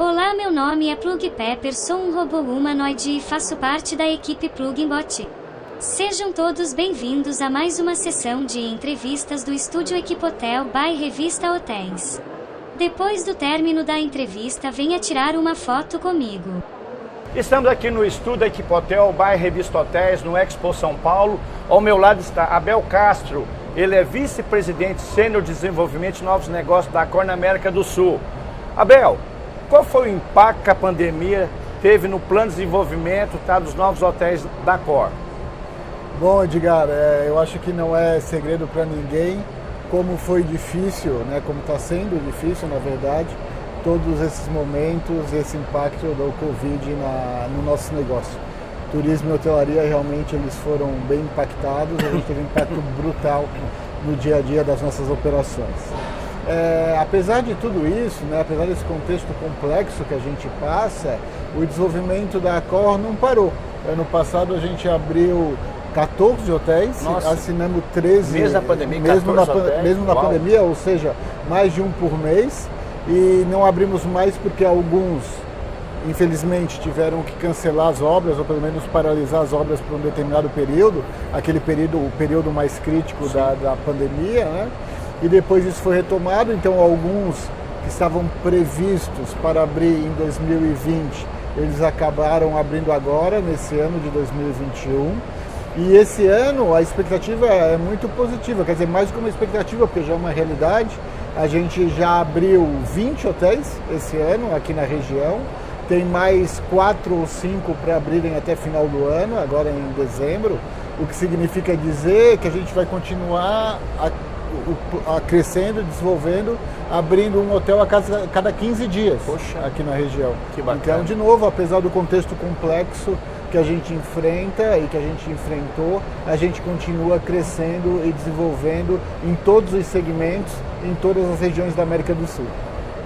Olá, meu nome é Plug Pepper, sou um robô humanoide e faço parte da equipe Plugbot. Sejam todos bem-vindos a mais uma sessão de entrevistas do estúdio Equipotel by Revista Hotéis. Depois do término da entrevista, venha tirar uma foto comigo. Estamos aqui no estúdio Equipotel by Revista Hotéis, no Expo São Paulo. Ao meu lado está Abel Castro, ele é vice-presidente sênior de desenvolvimento de novos negócios da Accor na América do Sul. Abel, qual foi o impacto que a pandemia teve no plano de desenvolvimento dos novos hotéis da Accor? Bom, Edgar, eu acho que não é segredo para ninguém como foi difícil, né, como está sendo difícil, na verdade, todos esses momentos, esse impacto do Covid no nosso negócio. Turismo e hotelaria, realmente, eles foram bem impactados, a gente teve um impacto brutal no dia a dia das nossas operações. Apesar de tudo isso, né, apesar desse contexto complexo que a gente passa, o desenvolvimento da Accor não parou. Ano passado a gente abriu 14 hotéis, Nossa. Assinamos 13. Mesmo na pandemia, mesmo na pandemia, ou seja, mais de um por mês. E não abrimos mais porque alguns, infelizmente, tiveram que cancelar as obras, ou pelo menos paralisar as obras por um determinado período, o período mais crítico da pandemia, né? E depois isso foi retomado, então alguns que estavam previstos para abrir em 2020, eles acabaram abrindo agora, nesse ano de 2021. E esse ano a expectativa é muito positiva, quer dizer, mais do que uma expectativa, porque já é uma realidade. A gente já abriu 20 hotéis esse ano aqui na região, tem mais 4 ou 5 para abrirem até final do ano, agora em dezembro, o que significa dizer que a gente vai continuar crescendo, desenvolvendo, abrindo um hotel a cada 15 dias. Poxa, aqui na região. Que bacana. Então, de novo, apesar do contexto complexo que a gente enfrenta e que a gente enfrentou, a gente continua crescendo e desenvolvendo em todos os segmentos, em todas as regiões da América do Sul.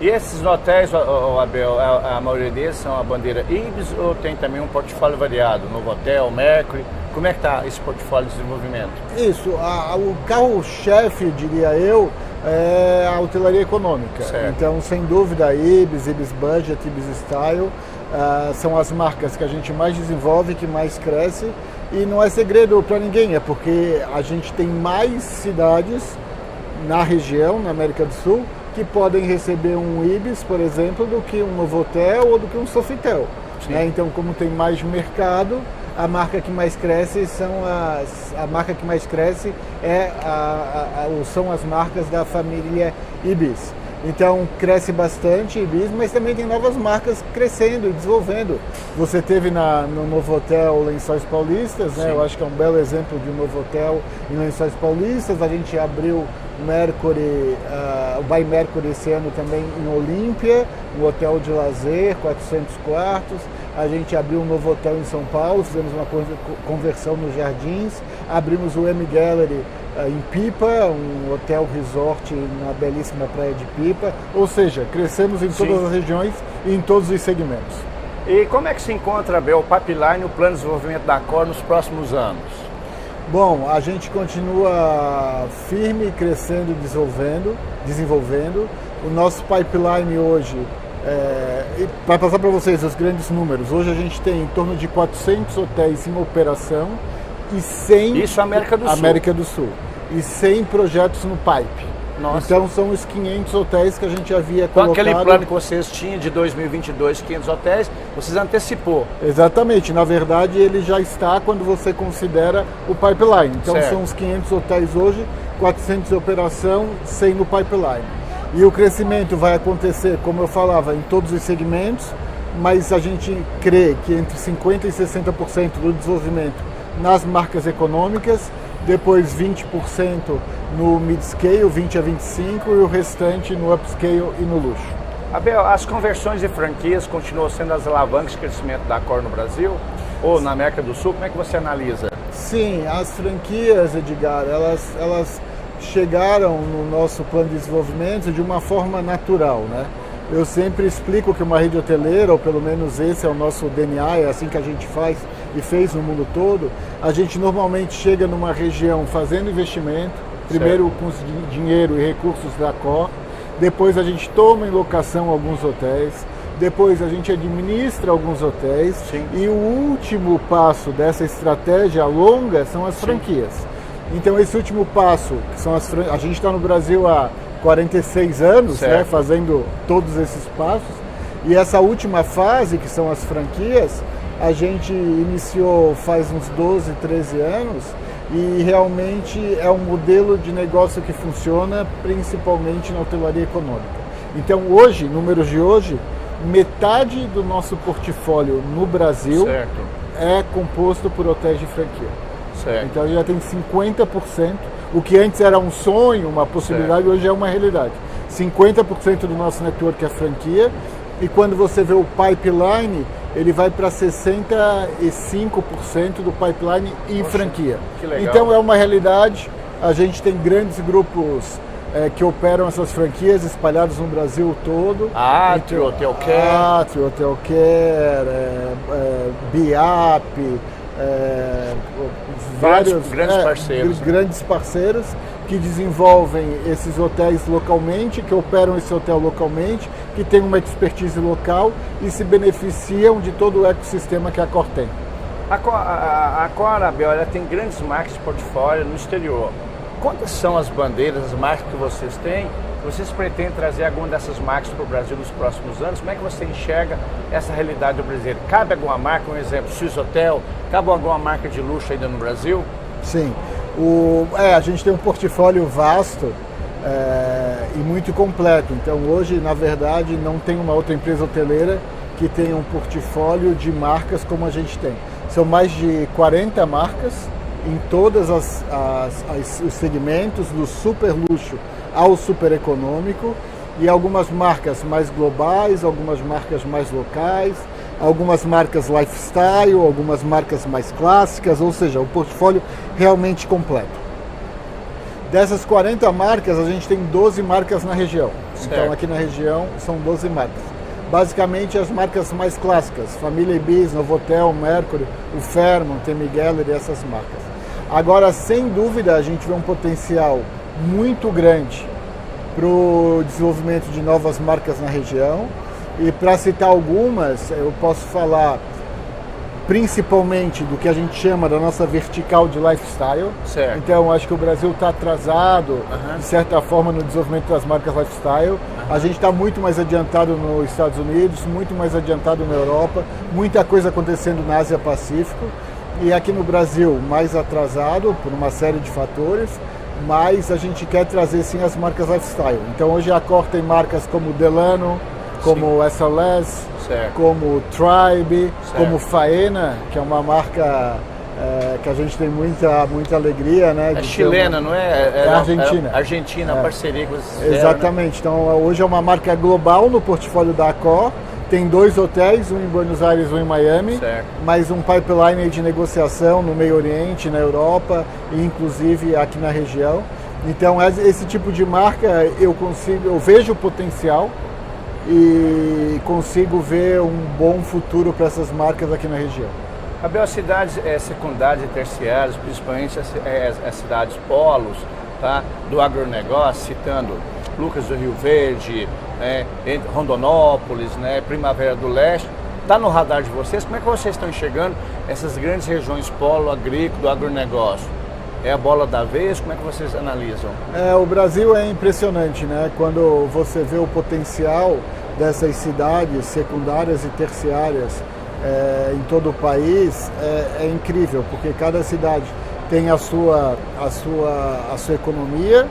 E esses hotéis, Abel, a maioria deles são a bandeira Ibis ou tem também um portfólio variado? Novotel, Mercury, como é que está esse portfólio de desenvolvimento? Isso, o carro-chefe, diria eu, é a hotelaria econômica. Certo. Então, sem dúvida, Ibis Budget, Ibis Style, são as marcas que a gente mais desenvolve, que mais cresce, e não é segredo para ninguém, é porque a gente tem mais cidades na região, na América do Sul, que podem receber um Ibis, por exemplo, do que um Novotel ou do que um Sofitel. Né? Então, como tem mais mercado, a marca que mais cresce são as marcas da família Ibis. Então cresce bastante Ibis, mas também tem novas marcas crescendo e desenvolvendo. Você teve no Novotel Lençóis Paulistas, né? Eu acho que é um belo exemplo de um Novotel em Lençóis Paulistas. A gente abriu o By Mercury esse ano também em Olímpia, um hotel de lazer, 400 quartos. A gente abriu um novo hotel em São Paulo, fizemos uma conversão nos Jardins, abrimos o M Gallery em Pipa, um hotel resort na belíssima praia de Pipa, ou seja, crescemos em todas as regiões e em todos os segmentos. E como é que se encontra, Abel, o pipeline, o plano de desenvolvimento da Accor nos próximos anos? Bom, a gente continua firme, crescendo e desenvolvendo. O nosso pipeline hoje, para passar para vocês os grandes números, hoje a gente tem em torno de 400 hotéis em operação e 100... Isso América do Sul. América do Sul. E 100 projetos no pipe. Nossa. Então são os 500 hotéis que a gente havia colocado. Com aquele plano que vocês tinham de 2022, 500 hotéis, vocês antecipou. Exatamente, na verdade ele já está quando você considera o pipeline. Então certo. São os 500 hotéis hoje, 400 em operação, 100 no pipeline. E o crescimento vai acontecer, como eu falava, em todos os segmentos, mas a gente crê que entre 50% e 60% do desenvolvimento nas marcas econômicas, depois 20% no mid-scale, 20% a 25% e o restante no upscale e no luxo. Abel, as conversões de franquias continuam sendo as alavancas de crescimento da Accor no Brasil ou na América do Sul? Como é que você analisa? Sim, as franquias, Edgar, elas chegaram no nosso plano de desenvolvimento de uma forma natural, né? Eu sempre explico que uma rede hoteleira, ou pelo menos esse é o nosso DNA, é assim que a gente faz e fez no mundo todo, a gente normalmente chega numa região fazendo investimento, primeiro com dinheiro e recursos da Accor, depois a gente toma em locação alguns hotéis, depois a gente administra alguns hotéis. Sim. E o último passo dessa estratégia longa são as franquias. Então esse último passo, que são a gente está no Brasil há 46 anos, né, fazendo todos esses passos, e essa última fase, que são as franquias, a gente iniciou faz uns 12, 13 anos, e realmente é um modelo de negócio que funciona principalmente na hotelaria econômica. Então hoje, números de hoje, metade do nosso portfólio no Brasil é composto por hotéis de franquia. Então já tem 50%, o que antes era um sonho, uma possibilidade, hoje é uma realidade. 50% do nosso network é franquia, e quando você vê o pipeline, ele vai para 65% do pipeline em franquia. Que legal. Então é uma realidade, a gente tem grandes grupos que operam essas franquias espalhados no Brasil todo. Atrio, Hotel Care. Atrio, Hotel Care, BIAP, vários grandes parceiros que desenvolvem esses hotéis localmente, que operam esse hotel localmente, que tem uma expertise local e se beneficiam de todo o ecossistema que a Accor tem. A Accor, Abel, ela tem grandes marcas de portfólio no exterior. Quantas são as bandeiras, as marcas que vocês têm? Vocês pretendem trazer alguma dessas marcas para o Brasil nos próximos anos? Como é que você enxerga essa realidade do brasileiro? Cabe alguma marca, um exemplo, Swiss Hotel? Cabe alguma marca de luxo ainda no Brasil? Sim. A gente tem um portfólio vasto e muito completo. Então hoje, na verdade, não tem uma outra empresa hoteleira que tenha um portfólio de marcas como a gente tem. São mais de 40 marcas em todos os segmentos, do super luxo ao super econômico, e algumas marcas mais globais, algumas marcas mais locais, algumas marcas lifestyle, algumas marcas mais clássicas, ou seja, o portfólio realmente completo. Dessas 40 marcas, a gente tem 12 marcas na região. Então aqui na região são 12 marcas. Basicamente as marcas mais clássicas, Família Ibis, Novotel, Mercury, o Fairmont, Temi Gallery, essas marcas. Agora, sem dúvida, a gente vê um potencial muito grande para o desenvolvimento de novas marcas na região. E para citar algumas, eu posso falar principalmente do que a gente chama da nossa vertical de lifestyle. Então, acho que o Brasil está atrasado, de certa forma, no desenvolvimento das marcas lifestyle. A gente está muito mais adiantado nos Estados Unidos, muito mais adiantado na Europa, muita coisa acontecendo na Ásia-Pacífico. E aqui no Brasil, mais atrasado por uma série de fatores, mas a gente quer trazer sim as marcas lifestyle. Então hoje a Accor tem marcas como Delano, como SLS, como Tribe, como Faena, que é uma marca que a gente tem muita alegria, né? É chilena, não é? É argentina. Argentina, parceria com vocês. Exatamente. Então hoje é uma marca global no portfólio da Accor. Tem 2 hotéis, um em Buenos Aires, um em Miami, mais um pipeline de negociação no Meio Oriente, na Europa e inclusive aqui na região. Então esse tipo de marca eu vejo o potencial e consigo ver um bom futuro para essas marcas aqui na região. Abel, as cidades secundárias e terciárias, principalmente as cidades polos, tá, do agronegócio, citando Lucas do Rio Verde, Rondonópolis, Primavera do Leste, está no radar de vocês? Como é que vocês estão enxergando essas grandes regiões polo agrícola, do agronegócio? É a bola da vez? Como é que vocês analisam? O Brasil é impressionante, né? Quando você vê o potencial dessas cidades secundárias e terciárias em todo o país, é incrível, porque cada cidade tem a sua economia.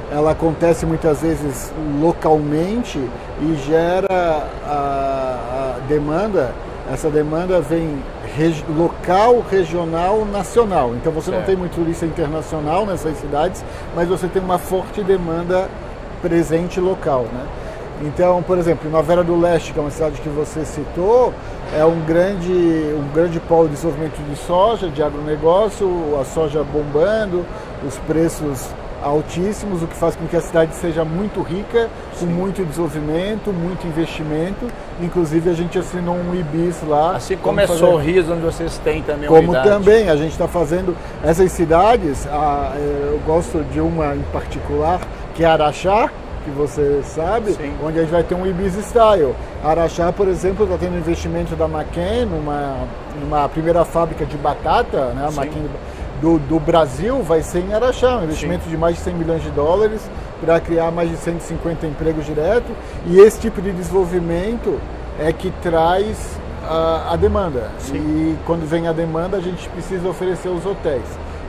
Ela acontece muitas vezes localmente e gera a demanda. Essa demanda vem local, regional, nacional. Então você não tem muito turista internacional nessas cidades, mas você tem uma forte demanda presente local, né? Então, por exemplo, Primavera do Leste, que é uma cidade que você citou, é um grande polo de desenvolvimento de soja, de agronegócio, a soja bombando, os preços altíssimos, o que faz com que a cidade seja muito rica, com muito desenvolvimento, muito investimento. Inclusive a gente assinou um IBIS lá. Assim começou o Rio, onde vocês têm também uma unidade. Como também, a gente está fazendo essas cidades, eu gosto de uma em particular, que é Araxá, que você sabe, Sim. onde a gente vai ter um Ibiza Style. Araxá, por exemplo, está tendo investimento da McCain, numa primeira fábrica de batata, né? A McCain do Brasil vai ser em Araxá, um investimento de mais de 100 milhões de dólares para criar mais de 150 empregos direto. E esse tipo de desenvolvimento é que traz a demanda. Sim. E quando vem a demanda, a gente precisa oferecer os hotéis.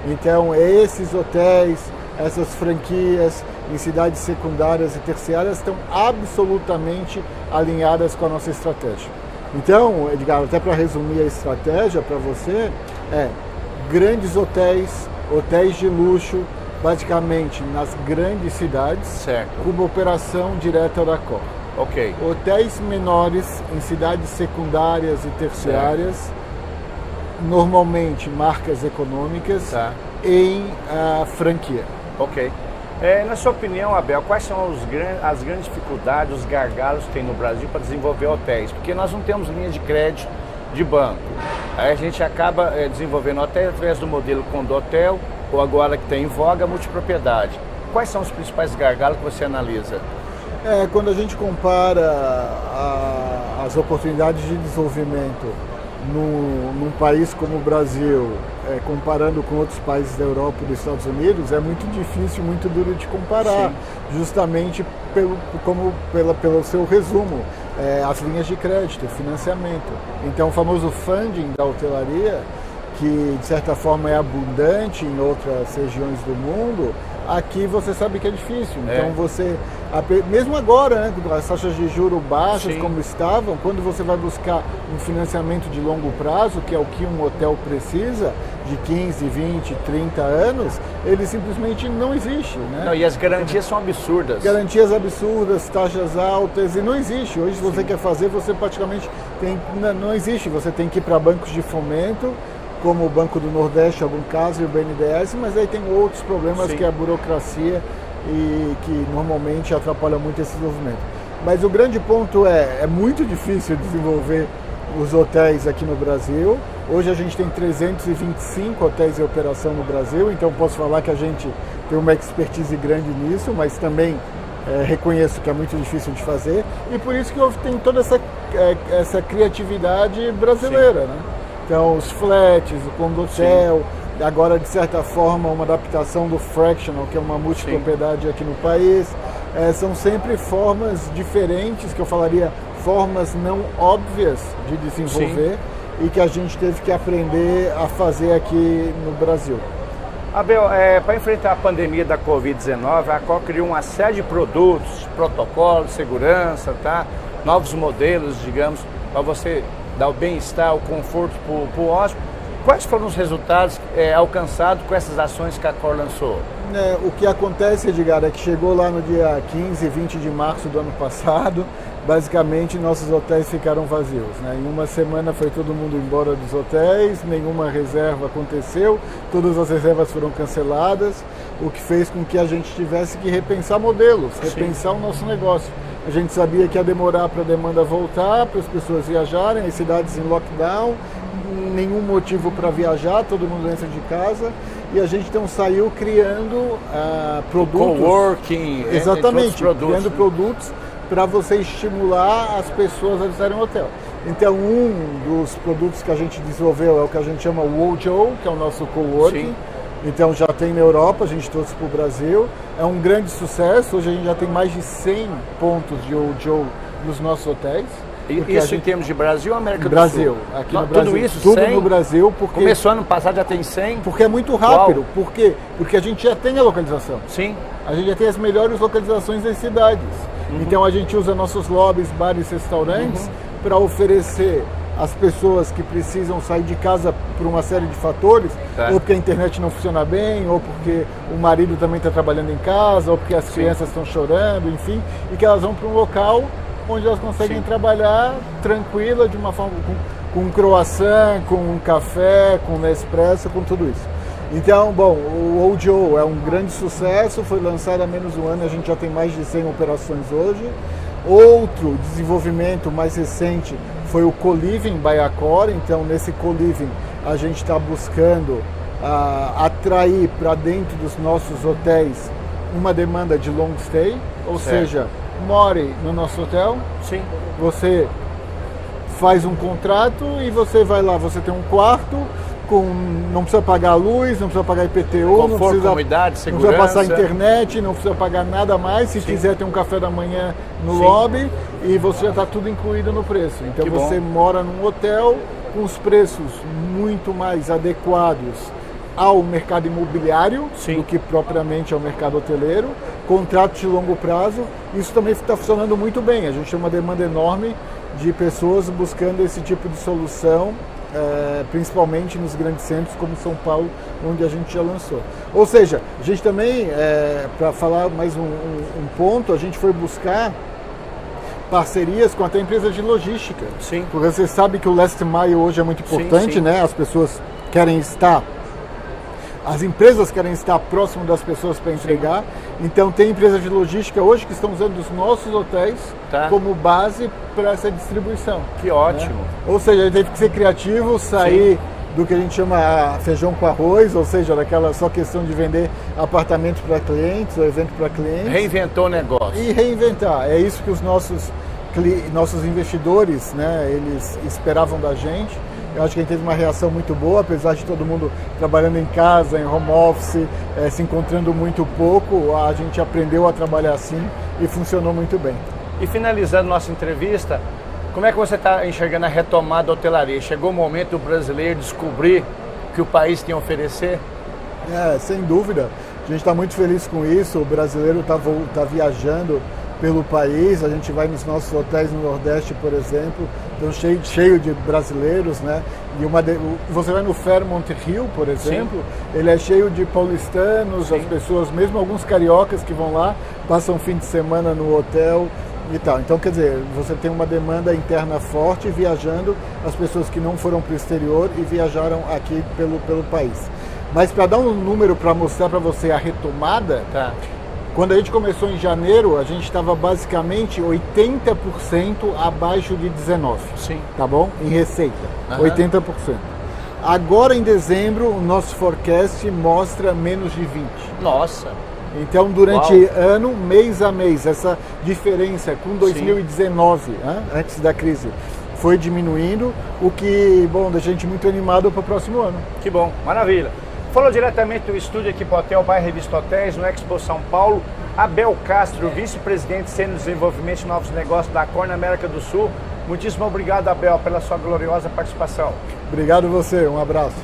Então, esses hotéis, essas franquias em cidades secundárias e terciárias estão absolutamente alinhadas com a nossa estratégia. Então, Edgar, até para resumir a estratégia para você, grandes hotéis, hotéis de luxo, praticamente nas grandes cidades, certo, com uma operação direta da Accor. Ok. Hotéis menores em cidades secundárias e terciárias, normalmente marcas econômicas, em franquia. Ok. Na sua opinião, Abel, quais são as grandes dificuldades, os gargalos que tem no Brasil para desenvolver hotéis? Porque nós não temos linha de crédito de banco. Aí a gente acaba desenvolvendo hotéis através do modelo condotel, ou agora que tem em voga, multipropriedade. Quais são os principais gargalos que você analisa? Quando a gente compara as oportunidades de desenvolvimento num país como o Brasil, comparando com outros países da Europa e dos Estados Unidos, é muito difícil, muito duro de comparar, justamente pelo seu resumo, as linhas de crédito, financiamento. Então, o famoso funding da hotelaria, que de certa forma é abundante em outras regiões do mundo, aqui você sabe que é difícil. Então mesmo agora, né, as taxas de juros baixas como estavam, quando você vai buscar um financiamento de longo prazo, que é o que um hotel precisa, de 15, 20, 30 anos, ele simplesmente não existe. Né? Não, e as garantias são absurdas. Garantias absurdas, taxas altas, e não existe. Hoje, se você quer fazer, você praticamente não existe. Você tem que ir para bancos de fomento, como o Banco do Nordeste, em algum caso, e o BNDES, mas aí tem outros problemas que é a burocracia e que normalmente atrapalha muito esse desenvolvimento. Mas o grande ponto é muito difícil desenvolver os hotéis aqui no Brasil. Hoje a gente tem 325 hotéis em operação no Brasil, então posso falar que a gente tem uma expertise grande nisso, mas também reconheço que é muito difícil de fazer, e por isso que tem toda essa criatividade brasileira, né? Então, os flats, o condotel, agora, de certa forma, uma adaptação do fractional, que é uma multipropriedade aqui no país. São sempre formas diferentes, que eu falaria, formas não óbvias de desenvolver e que a gente teve que aprender a fazer aqui no Brasil. Abel, para enfrentar a pandemia da Covid-19, a Accor criou uma série de produtos, protocolos, segurança, novos modelos, digamos, para você dar o bem-estar, o conforto para o hóspede. Quais foram os resultados alcançados com essas ações que a Accor lançou? O que acontece, Edgar, é que chegou lá no dia 15 e 20 de março do ano passado, basicamente nossos hotéis ficaram vazios. Né? Em uma semana foi todo mundo embora dos hotéis, nenhuma reserva aconteceu, todas as reservas foram canceladas, o que fez com que a gente tivesse que repensar modelos, repensar o nosso negócio. A gente sabia que ia demorar para a demanda voltar, para as pessoas viajarem, as cidades em lockdown, nenhum motivo para viajar, todo mundo dentro de casa, e a gente então saiu criando produtos. Coworking, exatamente, criando produtos para você estimular as pessoas a visitarem o hotel. Então, um dos produtos que a gente desenvolveu é o que a gente chama o Wojo, que é o nosso coworking. Então já tem na Europa, a gente trouxe para o Brasil. É um grande sucesso, hoje a gente já tem mais de 100 pontos de Wojo nos nossos hotéis. Isso em termos de Brasil ou América do Brasil, Sul? Aqui no Brasil. Tudo isso, tudo 100? No Brasil. Porque, começou ano passado, já tem 100? Porque é muito rápido. Por quê? Porque a gente já tem a localização. Sim. A gente já tem as melhores localizações das cidades. Então a gente usa nossos lobbies, bares, restaurantes para oferecer às pessoas que precisam sair de casa por uma série de fatores, ou porque a internet não funciona bem, ou porque o marido também está trabalhando em casa, ou porque as crianças estão chorando, enfim, e que elas vão para um local onde elas conseguem trabalhar tranquila, de uma forma com um croissant, com um café, com um Nespresso, com tudo isso. Então, bom, o Wojo é um grande sucesso, foi lançado há menos de um ano, a gente já tem mais de 100 operações hoje. Outro desenvolvimento mais recente foi o Co-Living by Accor. Então, nesse Co-Living, a gente está buscando atrair para dentro dos nossos hotéis uma demanda de long stay, ou Certo. seja, more no nosso hotel, Sim. você faz um contrato e você vai lá, você tem um quarto, não precisa pagar luz, não precisa pagar IPTU, não Conforto, precisa, comodidade, não segurança. precisa passar internet, não precisa pagar nada mais. Se Sim. quiser ter um café da manhã no Sim. lobby e você já está tudo incluído no preço. Então Que bom. você mora num hotel com os preços muito mais adequados ao mercado imobiliário Sim. do que propriamente ao mercado hoteleiro, contratos de longo prazo. Isso também está funcionando muito bem. A gente tem uma demanda enorme de pessoas buscando esse tipo de solução, principalmente nos grandes centros como São Paulo, onde a gente já lançou. Ou seja, a gente também, para falar mais um ponto, a gente foi buscar parcerias com até empresas de logística. Sim. Porque você sabe que o last mile hoje é muito importante, sim. né? As pessoas querem estar, as empresas querem estar próximo das pessoas para entregar. Então tem empresas de logística hoje que estão usando os nossos hotéis como base para essa distribuição. Que ótimo. Né? Ou seja, a gente teve que ser criativo, sair do que a gente chama feijão com arroz, ou seja, daquela só questão de vender apartamentos para clientes ou evento para clientes. Reinventou o negócio. E reinventar. É isso que os nossos investidores, né, eles esperavam da gente. Eu acho que a gente teve uma reação muito boa, apesar de todo mundo trabalhando em casa, em home office, se encontrando muito pouco, a gente aprendeu a trabalhar assim e funcionou muito bem. E finalizando nossa entrevista, como é que você está enxergando a retomada da hotelaria? Chegou o momento do brasileiro descobrir o que o país tem a oferecer? Sem dúvida. A gente está muito feliz com isso. O brasileiro está viajando pelo país. A gente vai nos nossos hotéis no Nordeste, por exemplo, estão cheio de brasileiros, né? E você vai no Fairmont Hill, por exemplo, ele é cheio de paulistanos, as pessoas, mesmo alguns cariocas que vão lá, passam um fim de semana no hotel e tal. Então, quer dizer, você tem uma demanda interna forte viajando, as pessoas que não foram para o exterior e viajaram aqui pelo país. Mas para dar um número para mostrar para você a retomada, quando a gente começou em janeiro, a gente estava basicamente 80% abaixo de 19%. Sim. Tá bom? Em receita. 80%. Agora em dezembro, o nosso forecast mostra menos de 20%. Nossa! Então, durante ano, mês a mês, essa diferença com 2019, antes da crise, foi diminuindo, o que, bom, deixa a gente muito animado para o próximo ano. Que bom, maravilha. Falou diretamente do estúdio Equipotel by Revista Hotéis, no Expo São Paulo, Abel Castro, vice-presidente Sênior de Desenvolvimento e Novos Negócios da Accor na América do Sul. Muitíssimo obrigado, Abel, pela sua gloriosa participação. Obrigado você, um abraço.